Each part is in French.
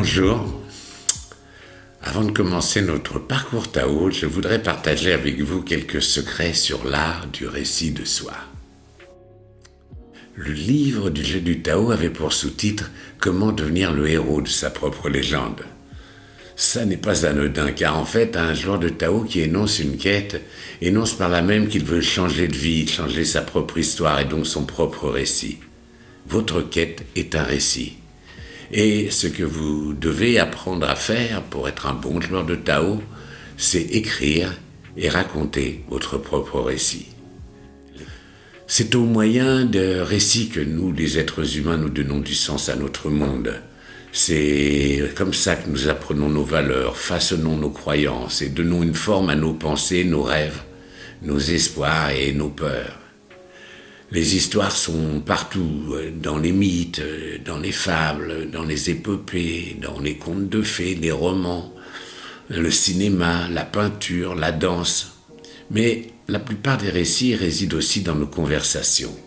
Bonjour. Avant de commencer notre parcours Tao, je voudrais partager avec vous quelques secrets sur l'art du récit de soi. Le livre du jeu du Tao avait pour sous-titre « Comment devenir le héros de sa propre légende ». Ça n'est pas anodin, car en fait, un joueur de Tao qui énonce une quête, énonce par là même qu'il veut changer de vie, changer sa propre histoire et donc son propre récit. Votre quête est un récit. Et ce que vous devez apprendre à faire pour être un bon joueur de Tao, c'est écrire et raconter votre propre récit. C'est au moyen de récits que nous, les êtres humains, nous donnons du sens à notre monde. C'est comme ça que nous apprenons nos valeurs, façonnons nos croyances et donnons une forme à nos pensées, nos rêves, nos espoirs et nos peurs. Les histoires sont partout, dans les mythes, dans les fables, dans les épopées, dans les contes de fées, les romans, le cinéma, la peinture, la danse. Mais la plupart des récits résident aussi dans nos conversations.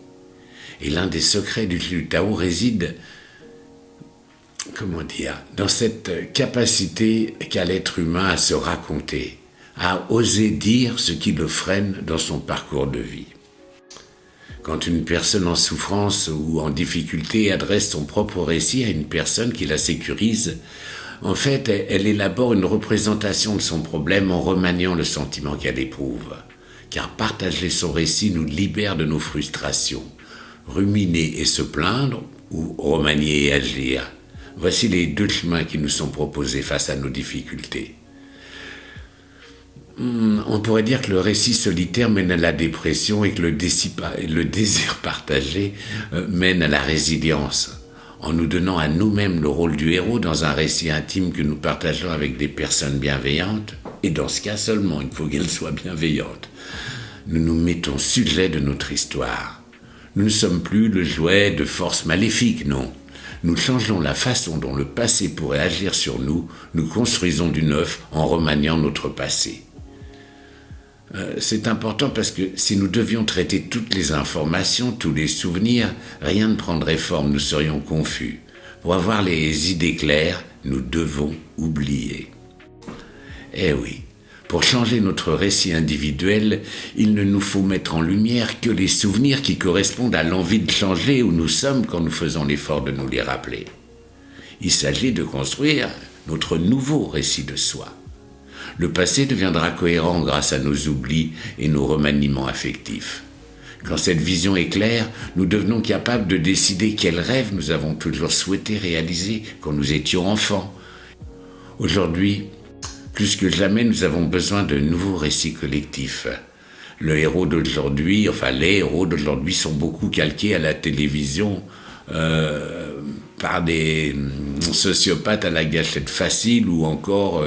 Et l'un des secrets du Tao réside, dans cette capacité qu'a l'être humain à se raconter, à oser dire ce qui le freine dans son parcours de vie. Quand une personne en souffrance ou en difficulté adresse son propre récit à une personne qui la sécurise, en fait, elle élabore une représentation de son problème en remaniant le sentiment qu'elle éprouve. Car partager son récit nous libère de nos frustrations. Ruminer et se plaindre, ou remanier et agir. Voici les deux chemins qui nous sont proposés face à nos difficultés. On pourrait dire que le récit solitaire mène à la dépression et que le désir partagé mène à la résilience, en nous donnant à nous-mêmes le rôle du héros dans un récit intime que nous partageons avec des personnes bienveillantes, et dans ce cas seulement, il faut qu'elles soient bienveillantes. Nous nous mettons sujet de notre histoire. Nous ne sommes plus le jouet de forces maléfiques, non. Nous changeons la façon dont le passé pourrait agir sur nous, nous construisons du neuf en remaniant notre passé. C'est important parce que si nous devions traiter toutes les informations, tous les souvenirs, rien ne prendrait forme, nous serions confus. Pour avoir les idées claires, nous devons oublier. Eh oui, pour changer notre récit individuel, il ne nous faut mettre en lumière que les souvenirs qui correspondent à l'envie de changer où nous sommes quand nous faisons l'effort de nous les rappeler. Il s'agit de construire notre nouveau récit de soi. Le passé deviendra cohérent grâce à nos oublis et nos remaniements affectifs. Quand cette vision est claire, nous devenons capables de décider quels rêves nous avons toujours souhaité réaliser quand nous étions enfants. Aujourd'hui, plus que jamais, nous avons besoin de nouveaux récits collectifs. Les héros d'aujourd'hui sont beaucoup calqués à la télévision par des sociopathes à la gâchette facile ou encore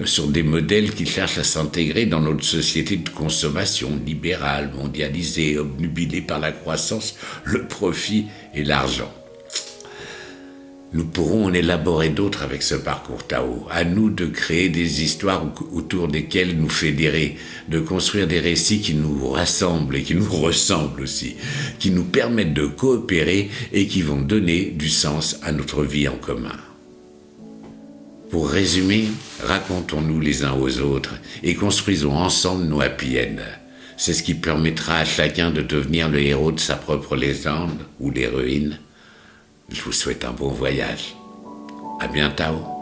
sur des modèles qui cherchent à s'intégrer dans notre société de consommation libérale, mondialisée, obnubilée par la croissance, le profit et l'argent. Nous pourrons en élaborer d'autres avec ce parcours Tao. À nous de créer des histoires autour desquelles nous fédérer, de construire des récits qui nous rassemblent et qui nous ressemblent aussi, qui nous permettent de coopérer et qui vont donner du sens à notre vie en commun. Pour résumer, racontons-nous les uns aux autres et construisons ensemble nos happy end. C'est ce qui permettra à chacun de devenir le héros de sa propre légende ou l'héroïne. Je vous souhaite un bon voyage. À bientôt.